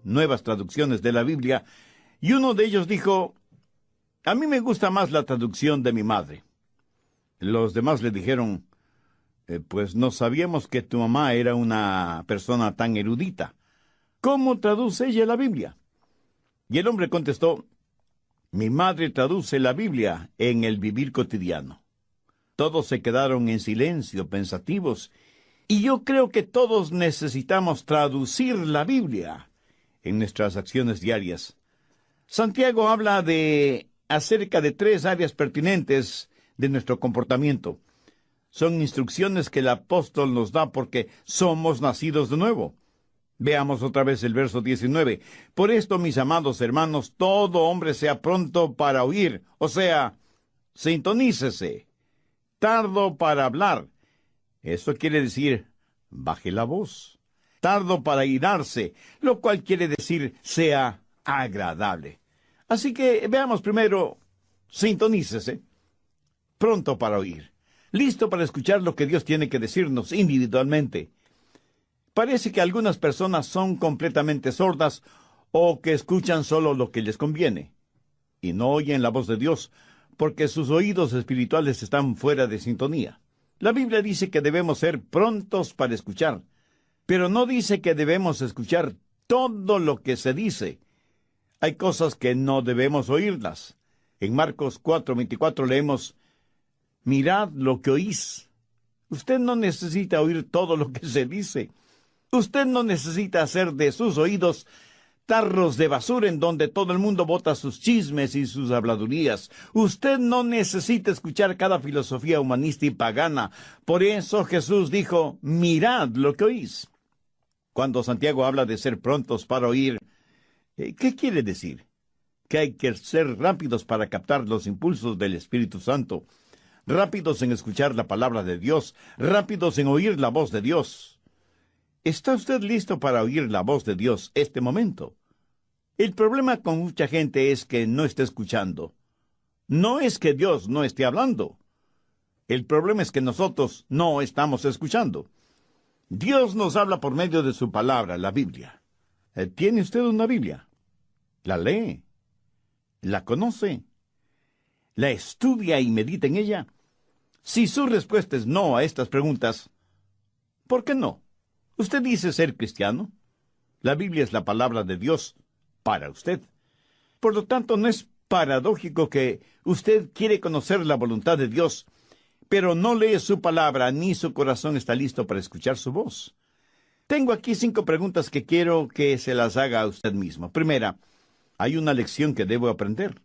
nuevas traducciones de la Biblia, y uno de ellos dijo: a mí me gusta más la traducción de mi madre. Los demás le dijeron: pues no sabíamos que tu mamá era una persona tan erudita. ¿Cómo traduce ella la Biblia? Y el hombre contestó: mi madre traduce la Biblia en el vivir cotidiano. Todos se quedaron en silencio, pensativos, y yo creo que todos necesitamos traducir la Biblia en nuestras acciones diarias. Santiago habla acerca de 3 áreas pertinentes de nuestro comportamiento. Son instrucciones que el apóstol nos da porque somos nacidos de nuevo. Veamos otra vez el verso 19. Por esto, mis amados hermanos, todo hombre sea pronto para oír, o sea, sintonícese, tardo para hablar. Eso quiere decir, baje la voz. Tardo para irarse, lo cual quiere decir, sea agradable. Así que veamos primero, sintonícese, pronto para oír, listo para escuchar lo que Dios tiene que decirnos individualmente. Parece que algunas personas son completamente sordas o que escuchan solo lo que les conviene y no oyen la voz de Dios porque sus oídos espirituales están fuera de sintonía. La Biblia dice que debemos ser prontos para escuchar, pero no dice que debemos escuchar todo lo que se dice. Hay cosas que no debemos oírlas. En Marcos 4:24 leemos: mirad lo que oís. Usted no necesita oír todo lo que se dice. Usted no necesita hacer de sus oídos tarros de basura en donde todo el mundo bota sus chismes y sus habladurías. Usted no necesita escuchar cada filosofía humanista y pagana. Por eso Jesús dijo: mirad lo que oís. Cuando Santiago habla de ser prontos para oír, ¿qué quiere decir? Que hay que ser rápidos para captar los impulsos del Espíritu Santo, rápidos en escuchar la palabra de Dios, rápidos en oír la voz de Dios. ¿Está usted listo para oír la voz de Dios este momento? El problema con mucha gente es que no está escuchando. No es que Dios no esté hablando. El problema es que nosotros no estamos escuchando. Dios nos habla por medio de su palabra, la Biblia. ¿Tiene usted una Biblia? ¿La lee? ¿La conoce? ¿La estudia y medita en ella? Si su respuesta es no a estas preguntas, ¿por qué no? ¿Usted dice ser cristiano? La Biblia es la palabra de Dios para usted. Por lo tanto, no es paradójico que usted quiere conocer la voluntad de Dios, pero no lee su palabra ni su corazón está listo para escuchar su voz. Tengo aquí 5 preguntas que quiero que se las haga a usted mismo. Primera, ¿hay una lección que debo aprender?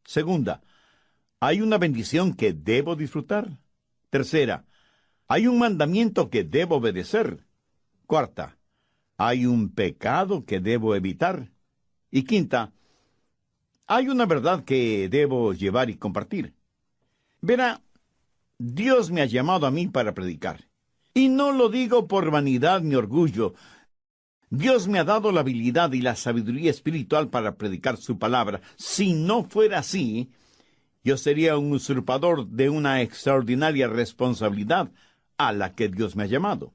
Segunda, ¿hay una bendición que debo disfrutar? Tercera, ¿hay un mandamiento que debo obedecer? Cuarta, ¿hay un pecado que debo evitar? Y quinta, ¿hay una verdad que debo llevar y compartir? Verá, Dios me ha llamado a mí para predicar. Y no lo digo por vanidad ni orgullo. Dios me ha dado la habilidad y la sabiduría espiritual para predicar su palabra. Si no fuera así, yo sería un usurpador de una extraordinaria responsabilidad a la que Dios me ha llamado.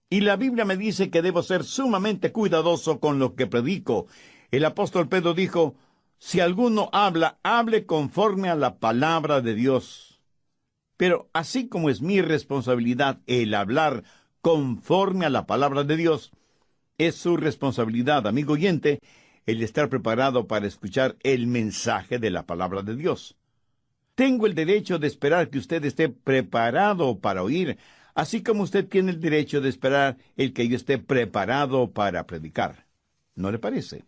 Y la Biblia me dice que debo ser sumamente cuidadoso con lo que predico. El apóstol Pedro dijo: si alguno habla, hable conforme a la palabra de Dios. Pero así como es mi responsabilidad el hablar conforme a la palabra de Dios, es su responsabilidad, amigo oyente, el estar preparado para escuchar el mensaje de la palabra de Dios. Tengo el derecho de esperar que usted esté preparado para oír, así como usted tiene el derecho de esperar el que yo esté preparado para predicar. ¿No le parece?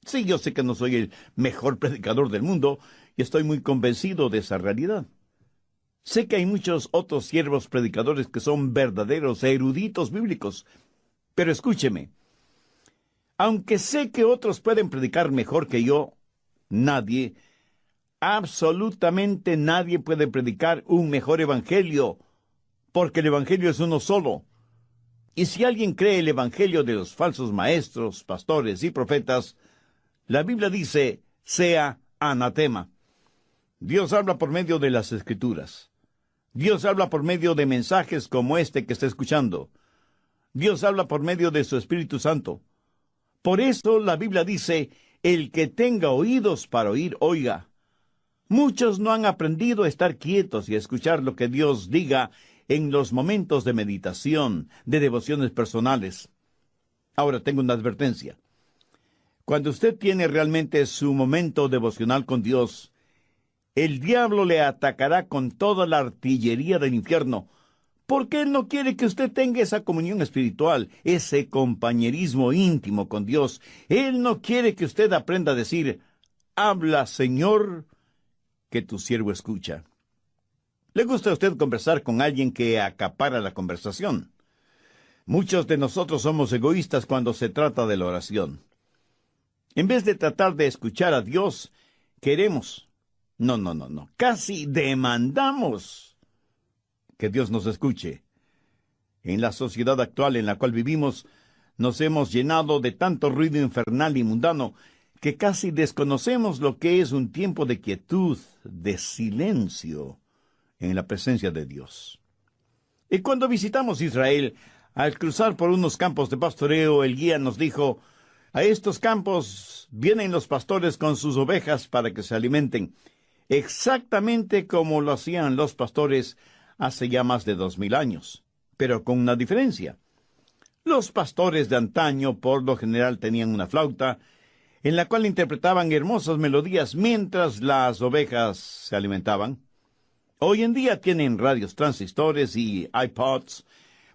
Sí, yo sé que no soy el mejor predicador del mundo y estoy muy convencido de esa realidad. Sé que hay muchos otros siervos predicadores que son verdaderos eruditos bíblicos, pero escúcheme. Aunque sé que otros pueden predicar mejor que yo, nadie, absolutamente nadie puede predicar un mejor evangelio, porque el evangelio es uno solo. Y si alguien cree el evangelio de los falsos maestros, pastores y profetas, la Biblia dice: sea anatema. Dios habla por medio de las Escrituras. Dios habla por medio de mensajes como este que está escuchando. Dios habla por medio de su Espíritu Santo. Por eso la Biblia dice, el que tenga oídos para oír, oiga. Muchos no han aprendido a estar quietos y a escuchar lo que Dios diga en los momentos de meditación, de devociones personales. Ahora tengo una advertencia. Cuando usted tiene realmente su momento devocional con Dios, el diablo le atacará con toda la artillería del infierno, porque él no quiere que usted tenga esa comunión espiritual, ese compañerismo íntimo con Dios. Él no quiere que usted aprenda a decir, habla, Señor, que tu siervo escucha. ¿Le gusta a usted conversar con alguien que acapara la conversación? Muchos de nosotros somos egoístas cuando se trata de la oración. En vez de tratar de escuchar a Dios, queremos, casi demandamos que Dios nos escuche. En la sociedad actual en la cual vivimos, nos hemos llenado de tanto ruido infernal y mundano que casi desconocemos lo que es un tiempo de quietud, de silencio, en la presencia de Dios. Y cuando visitamos Israel, al cruzar por unos campos de pastoreo, el guía nos dijo, a estos campos vienen los pastores con sus ovejas para que se alimenten, exactamente como lo hacían los pastores hace ya más de 2000 años, pero con una diferencia. Los pastores de antaño, por lo general, tenían una flauta, en la cual interpretaban hermosas melodías mientras las ovejas se alimentaban. Hoy en día tienen radios transistores y iPods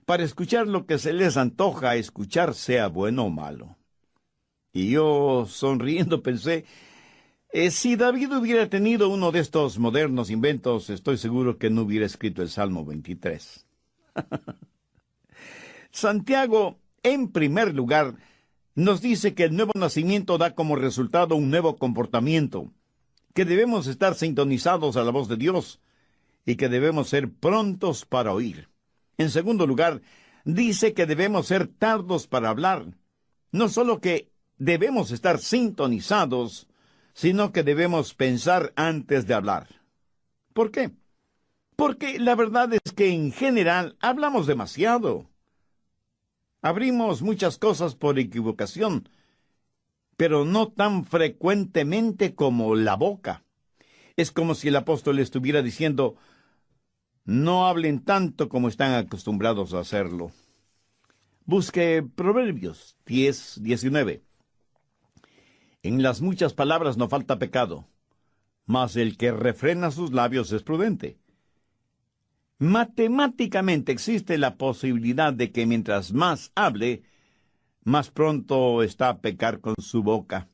para escuchar lo que se les antoja escuchar, sea bueno o malo. Y yo, sonriendo, pensé, si David hubiera tenido uno de estos modernos inventos, estoy seguro que no hubiera escrito el Salmo 23. Santiago, en primer lugar, nos dice que el nuevo nacimiento da como resultado un nuevo comportamiento, que debemos estar sintonizados a la voz de Dios y que debemos ser prontos para oír. En segundo lugar, dice que debemos ser tardos para hablar. No solo que debemos estar sintonizados, sino que debemos pensar antes de hablar. ¿Por qué? Porque la verdad es que en general hablamos demasiado. Abrimos muchas cosas por equivocación, pero no tan frecuentemente como la boca. Es como si el apóstol estuviera diciendo, no hablen tanto como están acostumbrados a hacerlo. Busque Proverbios 10:19. En las muchas palabras no falta pecado, mas el que refrena sus labios es prudente. Matemáticamente existe la posibilidad de que mientras más hable, más pronto está a pecar con su boca.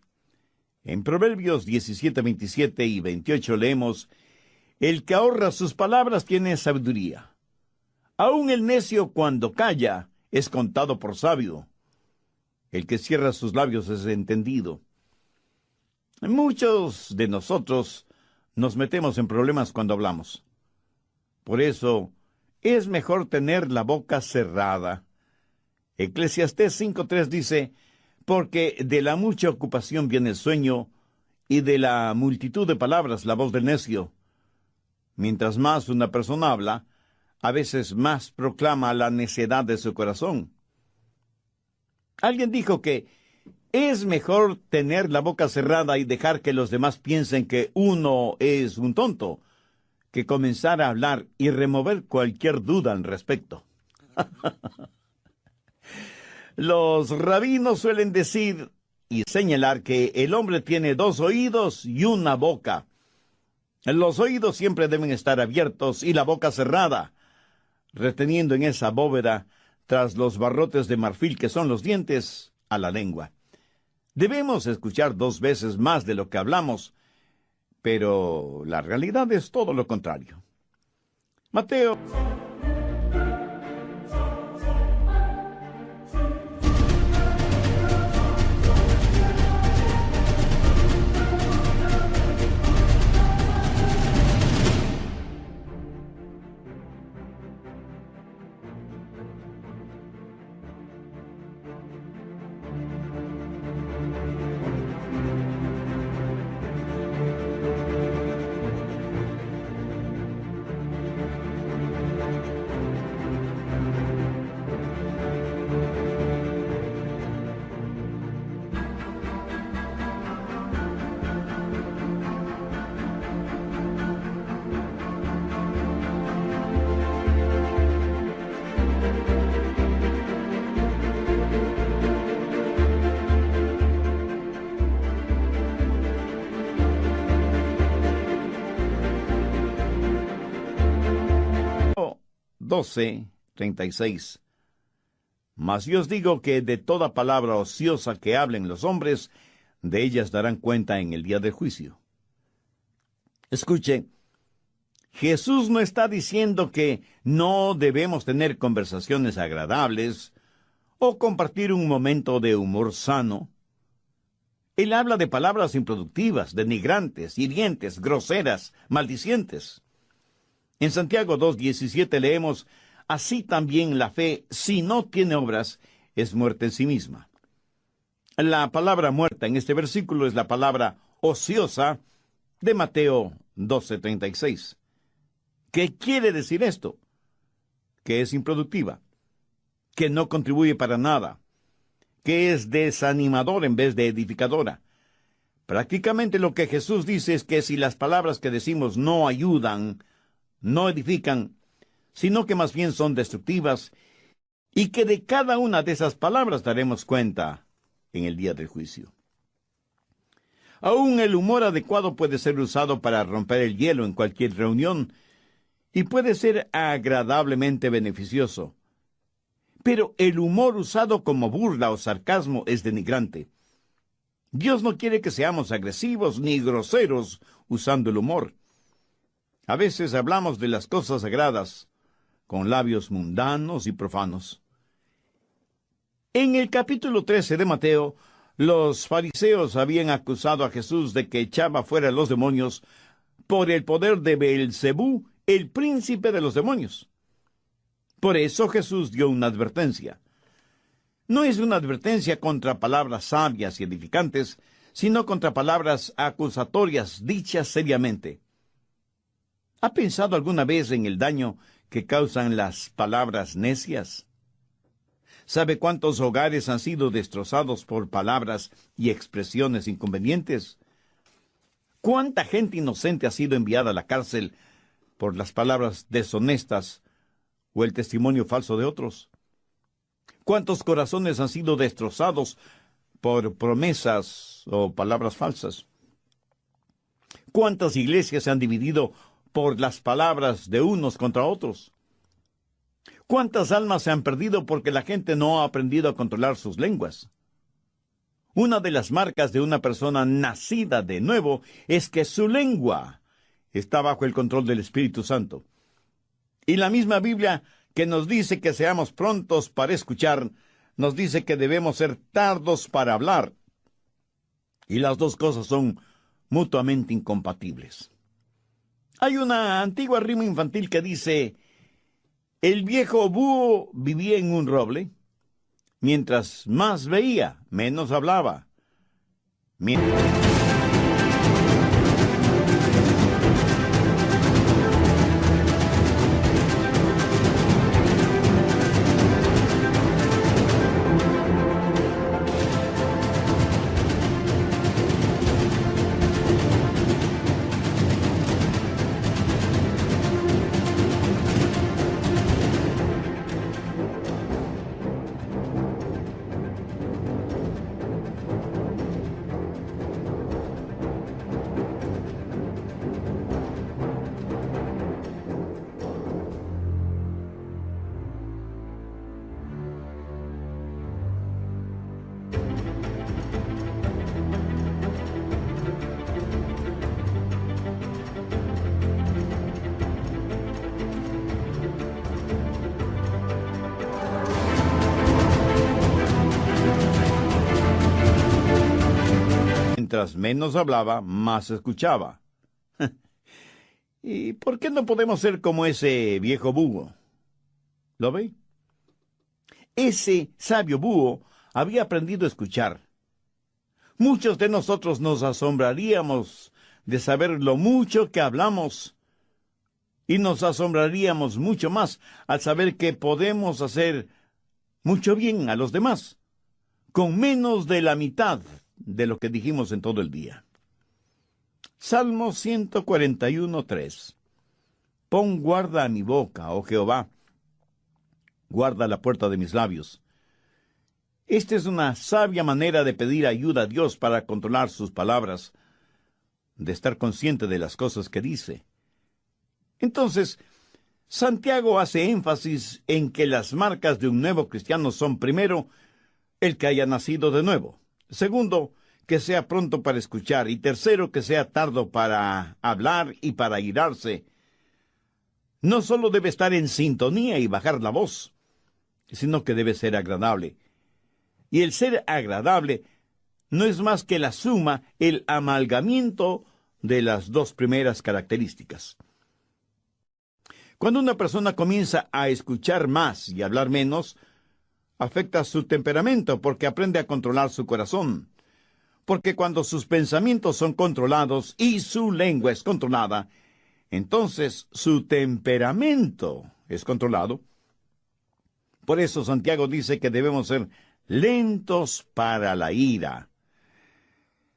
En Proverbios 17:27 y 28 leemos, el que ahorra sus palabras tiene sabiduría. Aun el necio cuando calla es contado por sabio. El que cierra sus labios es entendido. Muchos de nosotros nos metemos en problemas cuando hablamos. Por eso, es mejor tener la boca cerrada. Eclesiastés 5:3 dice, porque de la mucha ocupación viene el sueño, y de la multitud de palabras la voz del necio. Mientras más una persona habla, a veces más proclama la necedad de su corazón. Alguien dijo que es mejor tener la boca cerrada y dejar que los demás piensen que uno es un tonto, que comenzar a hablar y remover cualquier duda al respecto. Los rabinos suelen decir y señalar que el hombre tiene 2 oídos y una boca. Los oídos siempre deben estar abiertos y la boca cerrada, reteniendo en esa bóveda, tras los barrotes de marfil que son los dientes, a la lengua. Debemos escuchar 2 veces más de lo que hablamos, pero la realidad es todo lo contrario. Mateo. 12:36. Mas yo os digo que de toda palabra ociosa que hablen los hombres, de ellas darán cuenta en el día del juicio. Escuche, Jesús no está diciendo que no debemos tener conversaciones agradables o compartir un momento de humor sano. Él habla de palabras improductivas, denigrantes, hirientes, groseras, maldicientes. En Santiago 2:17 leemos: así también la fe, si no tiene obras, es muerta en sí misma. La palabra muerta en este versículo es la palabra ociosa de Mateo 12:36. ¿Qué quiere decir esto? Que es improductiva, que no contribuye para nada, que es desanimadora en vez de edificadora. Prácticamente lo que Jesús dice es que si las palabras que decimos no ayudan, no edifican, sino que más bien son destructivas, y que de cada una de esas palabras daremos cuenta en el día del juicio. Aún el humor adecuado puede ser usado para romper el hielo en cualquier reunión, y puede ser agradablemente beneficioso. Pero el humor usado como burla o sarcasmo es denigrante. Dios no quiere que seamos agresivos ni groseros usando el humor. A veces hablamos de las cosas sagradas con labios mundanos y profanos. En el capítulo 13 de Mateo, los fariseos habían acusado a Jesús de que echaba fuera a los demonios por el poder de Beelzebú, el príncipe de los demonios. Por eso Jesús dio una advertencia. No es una advertencia contra palabras sabias y edificantes, sino contra palabras acusatorias dichas seriamente. ¿Ha pensado alguna vez en el daño que causan las palabras necias? ¿Sabe cuántos hogares han sido destrozados por palabras y expresiones inconvenientes? ¿Cuánta gente inocente ha sido enviada a la cárcel por las palabras deshonestas o el testimonio falso de otros? ¿Cuántos corazones han sido destrozados por promesas o palabras falsas? ¿Cuántas iglesias se han dividido por las palabras de unos contra otros? ¿Cuántas almas se han perdido porque la gente no ha aprendido a controlar sus lenguas? Una de las marcas de una persona nacida de nuevo es que su lengua está bajo el control del Espíritu Santo. Y la misma Biblia, que nos dice que seamos prontos para escuchar, nos dice que debemos ser tardos para hablar. Y las dos cosas son mutuamente incompatibles. Hay una antigua rima infantil que dice: el viejo búho vivía en un roble. Mientras más veía, menos hablaba. Mientras menos hablaba, más escuchaba. ¿Y por qué no podemos ser como ese viejo búho? ¿Lo ve? Ese sabio búho había aprendido a escuchar. Muchos de nosotros nos asombraríamos de saber lo mucho que hablamos, y nos asombraríamos mucho más al saber que podemos hacer mucho bien a los demás, con menos de la mitad de lo que dijimos en todo el día. Salmo 141:3. Pon guarda a mi boca, oh Jehová, guarda la puerta de mis labios. Esta es una sabia manera de pedir ayuda a Dios para controlar sus palabras, de estar consciente de las cosas que dice. Entonces, Santiago hace énfasis en que las marcas de un nuevo cristiano son, primero, el que haya nacido de nuevo; segundo, que sea pronto para escuchar; y tercero, que sea tardo para hablar y para irarse. No solo debe estar en sintonía y bajar la voz, sino que debe ser agradable. Y el ser agradable no es más que la suma, el amalgamiento de las dos primeras características. Cuando una persona comienza a escuchar más y hablar menos, afecta su temperamento porque aprende a controlar su corazón. Porque cuando sus pensamientos son controlados y su lengua es controlada, entonces su temperamento es controlado. Por eso Santiago dice que debemos ser lentos para la ira.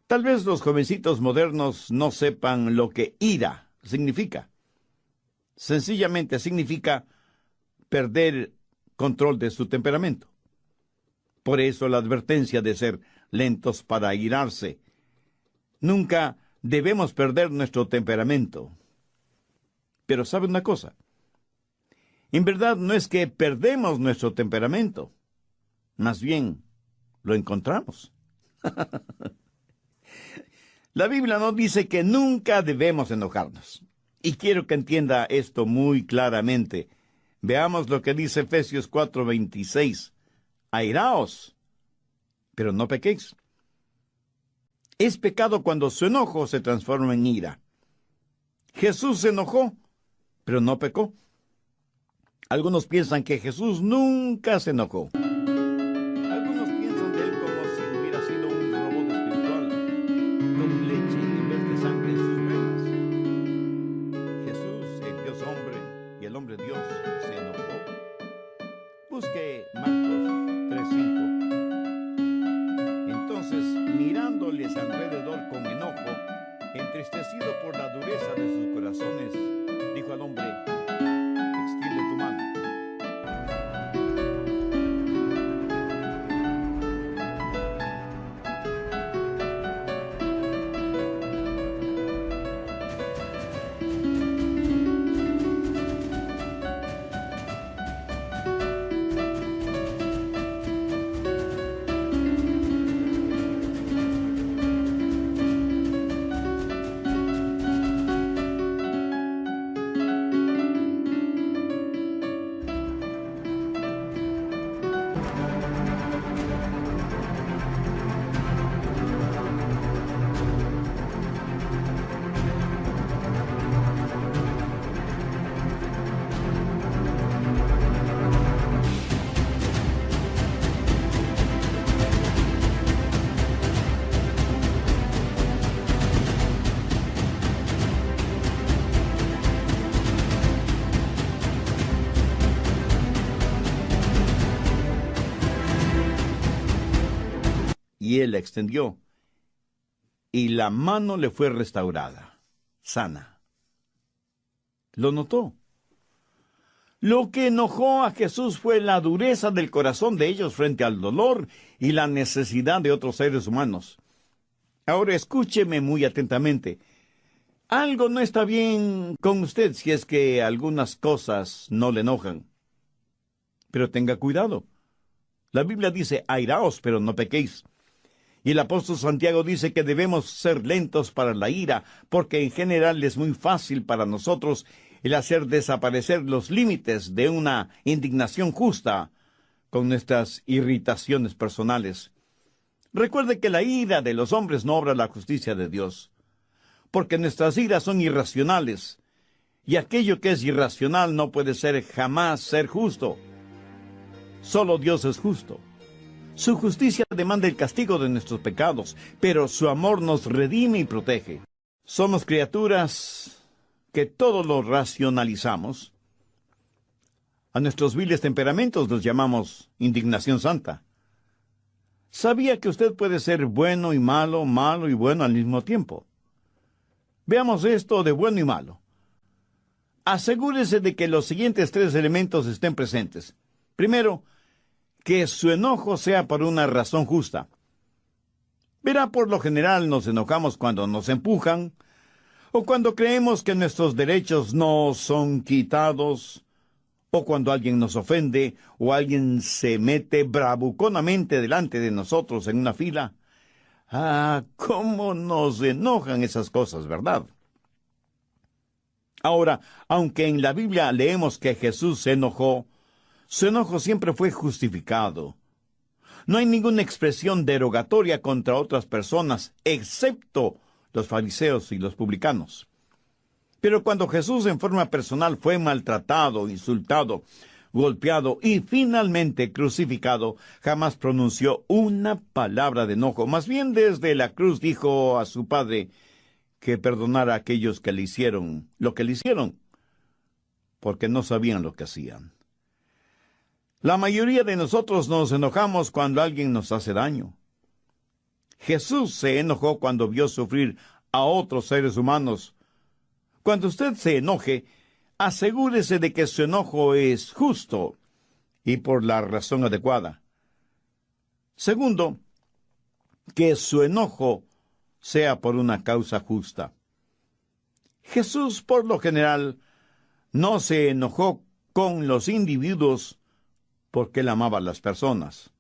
Tal vez los jovencitos modernos no sepan lo que ira significa. Sencillamente significa perder control de su temperamento. Por eso la advertencia de ser lentos para irarse. Nunca debemos perder nuestro temperamento. Pero ¿sabe una cosa? En verdad no es que perdemos nuestro temperamento. Más bien, lo encontramos. La Biblia nos dice que nunca debemos enojarnos. Y quiero que entienda esto muy claramente. Veamos lo que dice Efesios 4:26. Airaos, pero no pequéis. Es pecado cuando su enojo se transforma en ira. Jesús se enojó, pero no pecó. Algunos piensan que Jesús nunca se enojó. Algunos piensan de él como si hubiera sido un robot espiritual, con leche en vez de sangre en sus venas. Jesús, el Dios hombre y el hombre Dios, se enojó. Busque Marcos 3:5. Entonces, mirándoles alrededor con enojo, entristecido por la dureza de sus corazones, dijo al hombre: extiende tu mano. Y él la extendió, y la mano le fue restaurada, sana. ¿Lo notó? Lo que enojó a Jesús fue la dureza del corazón de ellos frente al dolor y la necesidad de otros seres humanos. Ahora escúcheme muy atentamente. Algo no está bien con usted si es que algunas cosas no le enojan. Pero tenga cuidado. La Biblia dice: airaos, pero no pequéis. Y el apóstol Santiago dice que debemos ser lentos para la ira, porque en general es muy fácil para nosotros el hacer desaparecer los límites de una indignación justa con nuestras irritaciones personales. Recuerde que la ira de los hombres no obra la justicia de Dios, porque nuestras iras son irracionales, y aquello que es irracional no puede jamás ser justo. Solo Dios es justo. Su justicia demanda el castigo de nuestros pecados, pero su amor nos redime y protege. Somos criaturas que todo lo racionalizamos. A nuestros viles temperamentos los llamamos indignación santa. ¿Sabía que usted puede ser bueno y malo, malo y bueno al mismo tiempo? Veamos esto de bueno y malo. Asegúrese de que los siguientes 3 elementos estén presentes. Primero, que su enojo sea por una razón justa. Verá, por lo general nos enojamos cuando nos empujan, o cuando creemos que nuestros derechos nos son quitados, o cuando alguien nos ofende, o alguien se mete bravuconamente delante de nosotros en una fila. Ah, cómo nos enojan esas cosas, ¿verdad? Ahora, aunque en la Biblia leemos que Jesús se enojó, su enojo siempre fue justificado. No hay ninguna expresión derogatoria contra otras personas, excepto los fariseos y los publicanos. Pero cuando Jesús en forma personal fue maltratado, insultado, golpeado y finalmente crucificado, jamás pronunció una palabra de enojo. Más bien desde la cruz dijo a su Padre que perdonara a aquellos que le hicieron lo que le hicieron, porque no sabían lo que hacían. La mayoría de nosotros nos enojamos cuando alguien nos hace daño. Jesús se enojó cuando vio sufrir a otros seres humanos. Cuando usted se enoje, asegúrese de que su enojo es justo y por la razón adecuada. Segundo, que su enojo sea por una causa justa. Jesús, por lo general, no se enojó con los individuos porque él amaba a las personas.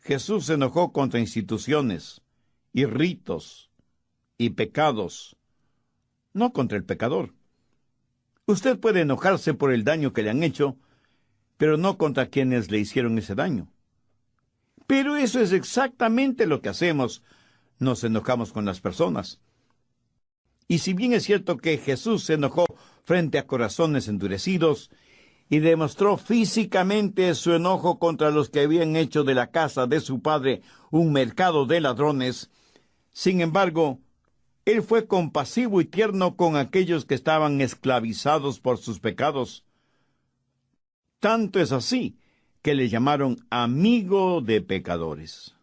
Jesús se enojó contra instituciones y ritos y pecados, no contra el pecador. Usted puede enojarse por el daño que le han hecho, pero no contra quienes le hicieron ese daño. Pero eso es exactamente lo que hacemos. Nos enojamos con las personas. Y si bien es cierto que Jesús se enojó frente a corazones endurecidos y demostró físicamente su enojo contra los que habían hecho de la casa de su padre un mercado de ladrones, sin embargo, él fue compasivo y tierno con aquellos que estaban esclavizados por sus pecados. Tanto es así que le llamaron amigo de pecadores.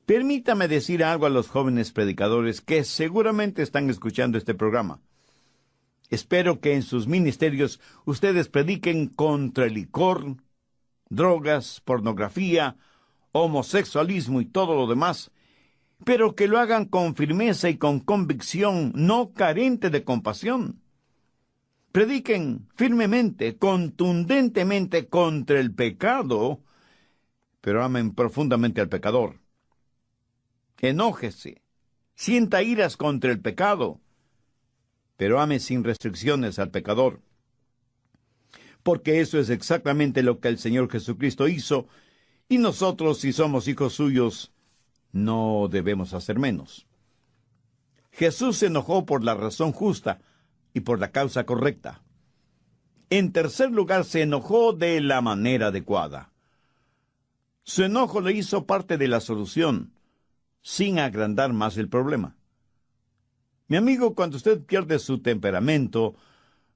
Permítame decir algo a los jóvenes predicadores que seguramente están escuchando este programa. Espero que en sus ministerios ustedes prediquen contra el licor, drogas, pornografía, homosexualismo y todo lo demás, pero que lo hagan con firmeza y con convicción, no carente de compasión. Prediquen firmemente, contundentemente contra el pecado, pero amen profundamente al pecador. Enójese, sienta iras contra el pecado, pero ame sin restricciones al pecador. Porque eso es exactamente lo que el Señor Jesucristo hizo, y nosotros, si somos hijos suyos, no debemos hacer menos. Jesús se enojó por la razón justa y por la causa correcta. En tercer lugar, se enojó de la manera adecuada. Su enojo le hizo parte de la solución, sin agrandar más el problema. Mi amigo, cuando usted pierde su temperamento,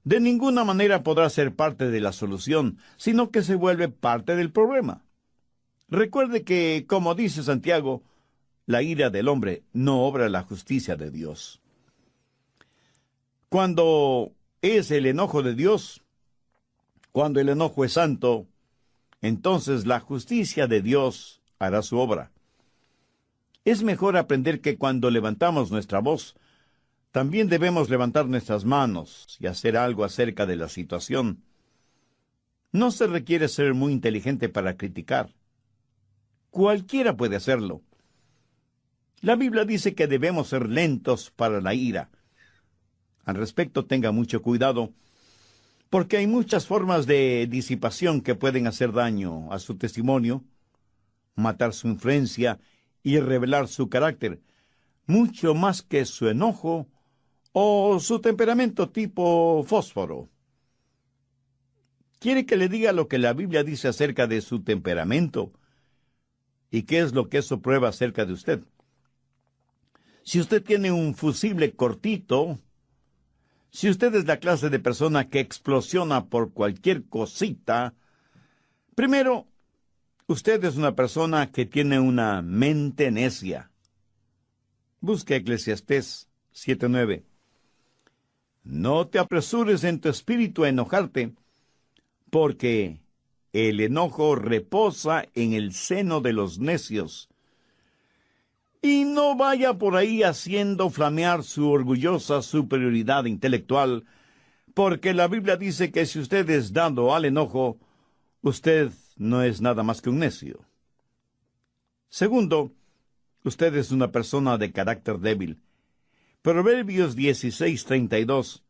de ninguna manera podrá ser parte de la solución, sino que se vuelve parte del problema. Recuerde que, como dice Santiago, la ira del hombre no obra la justicia de Dios. Cuando es el enojo de Dios, cuando el enojo es santo, entonces la justicia de Dios hará su obra. Es mejor aprender que cuando levantamos nuestra voz, también debemos levantar nuestras manos y hacer algo acerca de la situación. No se requiere ser muy inteligente para criticar. Cualquiera puede hacerlo. La Biblia dice que debemos ser lentos para la ira. Al respecto, tenga mucho cuidado, porque hay muchas formas de disipación que pueden hacer daño a su testimonio, matar su influencia y revelar su carácter, mucho más que su enojo o su temperamento tipo fósforo. ¿Quiere que le diga lo que la Biblia dice acerca de su temperamento? ¿Y qué es lo que eso prueba acerca de usted? Si usted tiene un fusible cortito, si usted es la clase de persona que explosiona por cualquier cosita, primero, usted es una persona que tiene una mente necia. Busque Eclesiastés 7:9. No te apresures en tu espíritu a enojarte, porque el enojo reposa en el seno de los necios. Y no vaya por ahí haciendo flamear su orgullosa superioridad intelectual, porque la Biblia dice que si usted es dado al enojo, usted no es nada más que un necio. Segundo, usted es una persona de carácter débil. Proverbios 16:32.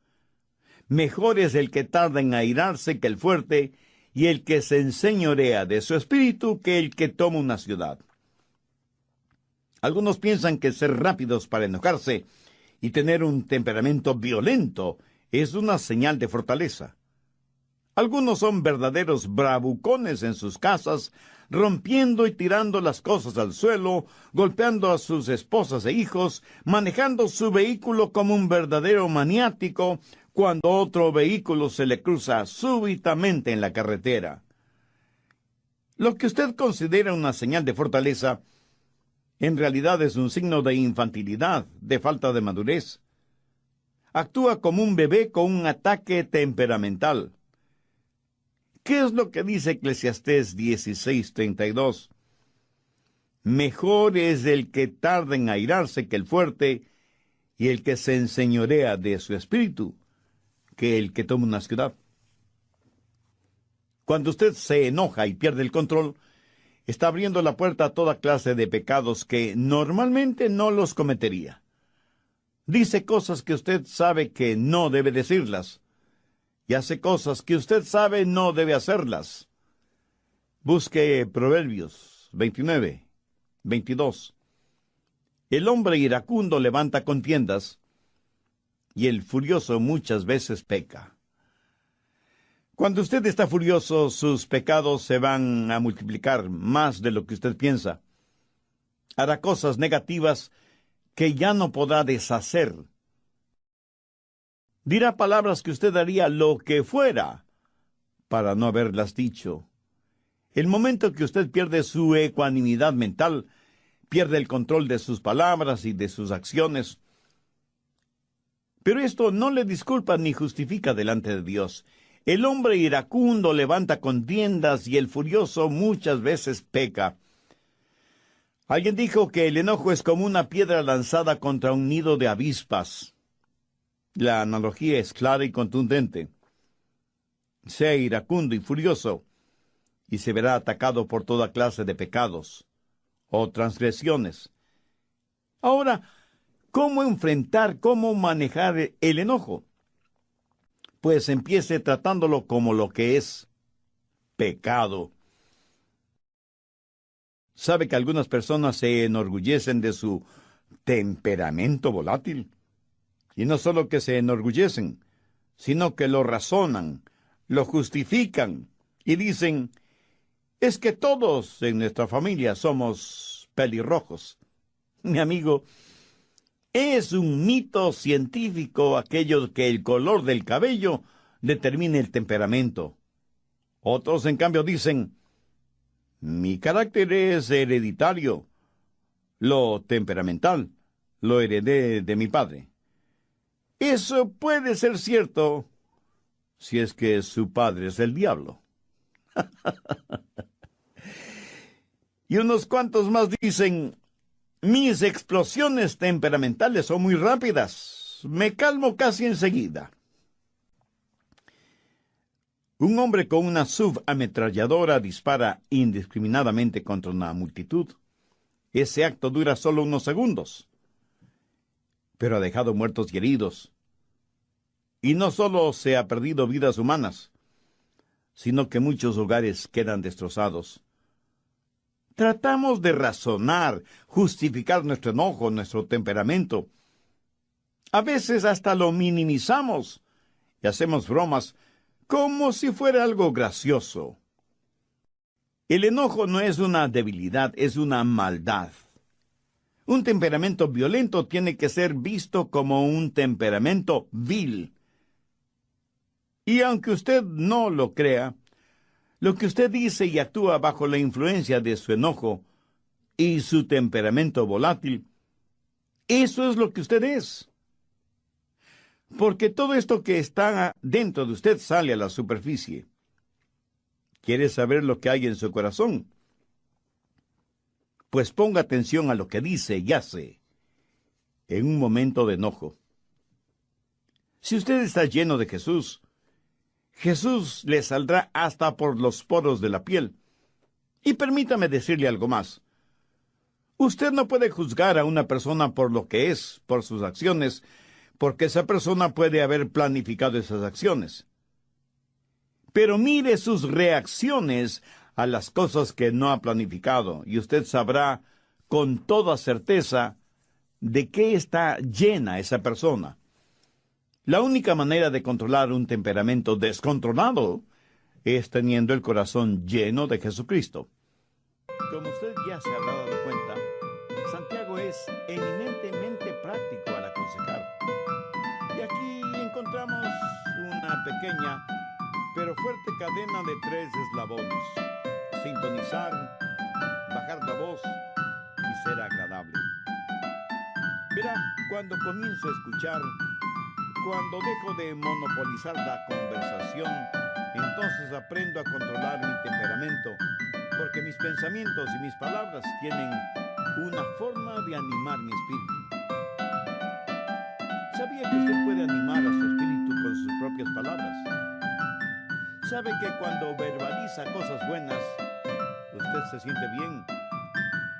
Mejor es el que tarda en airarse que el fuerte, y el que se enseñorea de su espíritu que el que toma una ciudad. Algunos piensan que ser rápidos para enojarse y tener un temperamento violento es una señal de fortaleza. Algunos son verdaderos bravucones en sus casas, rompiendo y tirando las cosas al suelo, golpeando a sus esposas e hijos, manejando su vehículo como un verdadero maniático, cuando otro vehículo se le cruza súbitamente en la carretera. Lo que usted considera una señal de fortaleza, en realidad es un signo de infantilidad, de falta de madurez. Actúa como un bebé con un ataque temperamental. ¿Qué es lo que dice Eclesiastés 16:32? Mejor es el que tarda en airarse que el fuerte, y el que se enseñorea de su espíritu que el que toma una ciudad. Cuando usted se enoja y pierde el control, está abriendo la puerta a toda clase de pecados que normalmente no los cometería. Dice cosas que usted sabe que no debe decirlas, y hace cosas que usted sabe no debe hacerlas. Busque Proverbios 29:22. El hombre iracundo levanta contiendas, y el furioso muchas veces peca. Cuando usted está furioso, sus pecados se van a multiplicar más de lo que usted piensa. Hará cosas negativas que ya no podrá deshacer. Dirá palabras que usted haría lo que fuera para no haberlas dicho. El momento que usted pierde su ecuanimidad mental, pierde el control de sus palabras y de sus acciones. Pero esto no le disculpa ni justifica delante de Dios. El hombre iracundo levanta contiendas y el furioso muchas veces peca. Alguien dijo que el enojo es como una piedra lanzada contra un nido de avispas. La analogía es clara y contundente. Sea iracundo y furioso, y se verá atacado por toda clase de pecados o transgresiones. Ahora, ¿cómo enfrentar, cómo manejar el enojo? Pues empiece tratándolo como lo que es: pecado. ¿Sabe que algunas personas se enorgullecen de su temperamento volátil? Y no solo que se enorgullecen, sino que lo razonan, lo justifican y dicen: es que todos en nuestra familia somos pelirrojos. Mi amigo, es un mito científico aquello que el color del cabello determine el temperamento. Otros, en cambio, dicen: mi carácter es hereditario, lo temperamental lo heredé de mi padre. Eso puede ser cierto si es que su padre es el diablo. Y unos cuantos más dicen: mis explosiones temperamentales son muy rápidas, me calmo casi enseguida. Un hombre con una subametralladora dispara indiscriminadamente contra una multitud. Ese acto dura solo unos segundos, pero ha dejado muertos y heridos. Y no solo se ha perdido vidas humanas, sino que muchos hogares quedan destrozados. Tratamos de razonar, justificar nuestro enojo, nuestro temperamento. A veces hasta lo minimizamos y hacemos bromas como si fuera algo gracioso. El enojo no es una debilidad, es una maldad. Un temperamento violento tiene que ser visto como un temperamento vil. Y aunque usted no lo crea, lo que usted dice y actúa bajo la influencia de su enojo y su temperamento volátil, eso es lo que usted es. Porque todo esto que está dentro de usted sale a la superficie. ¿Quiere saber lo que hay en su corazón? pues ponga atención a lo que dice y hace en un momento de enojo. Si usted está lleno de Jesús, Jesús le saldrá hasta por los poros de la piel. Y permítame decirle algo más. Usted no puede juzgar a una persona por lo que es, por sus acciones, porque esa persona puede haber planificado esas acciones. Pero mire sus reacciones a las cosas que no ha planificado, y usted sabrá con toda certeza de qué está llena esa persona. La única manera de controlar un temperamento descontrolado es teniendo el corazón lleno de Jesucristo. Como usted ya se habrá dado cuenta, Santiago es eminentemente práctico al aconsejar. Y aquí encontramos una pequeña pero fuerte cadena de 3 eslabones: sintonizar, bajar la voz y ser agradable. Verá, cuando comienzo a escuchar, cuando dejo de monopolizar la conversación, entonces aprendo a controlar mi temperamento, porque mis pensamientos y mis palabras tienen una forma de animar mi espíritu. ¿Sabía que usted puede animar a su espíritu con sus propias palabras? ¿Sabe que cuando verbaliza cosas buenas, usted se siente bien?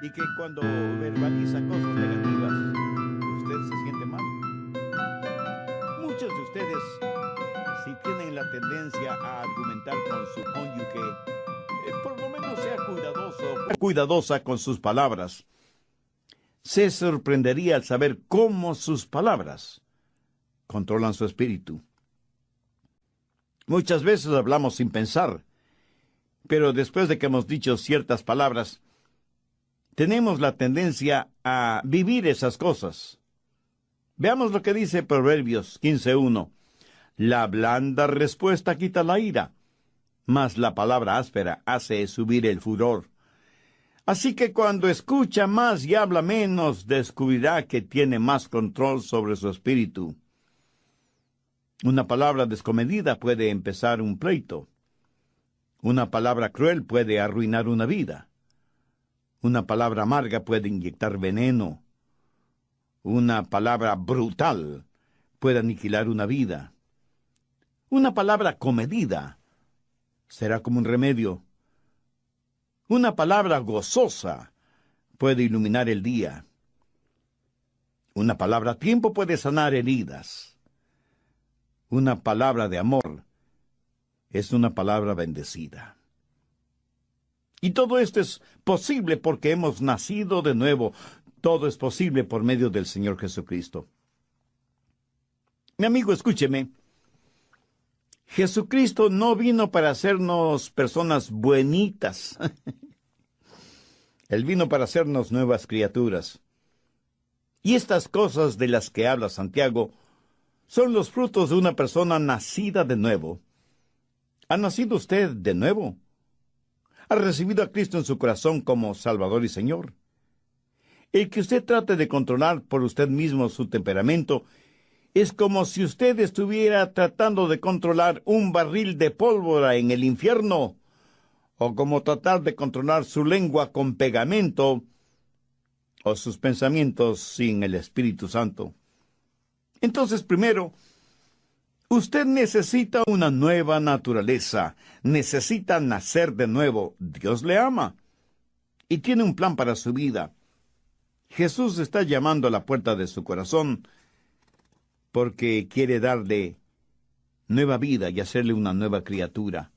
Y que cuando verbaliza cosas negativas, usted se siente mal. Muchos de ustedes, si tienen la tendencia a argumentar con su cónyuge, por lo menos sea cuidadosa con sus palabras. Se sorprendería al saber cómo sus palabras controlan su espíritu. Muchas veces hablamos sin pensar, pero después de que hemos dicho ciertas palabras, tenemos la tendencia a vivir esas cosas. Veamos lo que dice Proverbios 15:1. La blanda respuesta quita la ira, mas la palabra áspera hace subir el furor. Así que cuando escucha más y habla menos, descubrirá que tiene más control sobre su espíritu. Una palabra descomedida puede empezar un pleito. Una palabra cruel puede arruinar una vida. Una palabra amarga puede inyectar veneno. Una palabra brutal puede aniquilar una vida. Una palabra comedida será como un remedio. Una palabra gozosa puede iluminar el día. Una palabra a tiempo puede sanar heridas. Una palabra de amor es una palabra bendecida. Y todo esto es posible porque hemos nacido de nuevo. Todo es posible por medio del Señor Jesucristo. Mi amigo, escúcheme. Jesucristo no vino para hacernos personas buenitas. Él vino para hacernos nuevas criaturas. Y estas cosas de las que habla Santiago son los frutos de una persona nacida de nuevo. ¿Ha nacido usted de nuevo? ¿Ha recibido a Cristo en su corazón como Salvador y Señor? El que usted trate de controlar por usted mismo su temperamento es como si usted estuviera tratando de controlar un barril de pólvora en el infierno, o como tratar de controlar su lengua con pegamento, o sus pensamientos sin el Espíritu Santo. Entonces, primero, usted necesita una nueva naturaleza, necesita nacer de nuevo. Dios le ama y tiene un plan para su vida. Jesús está llamando a la puerta de su corazón porque quiere darle nueva vida y hacerle una nueva criatura.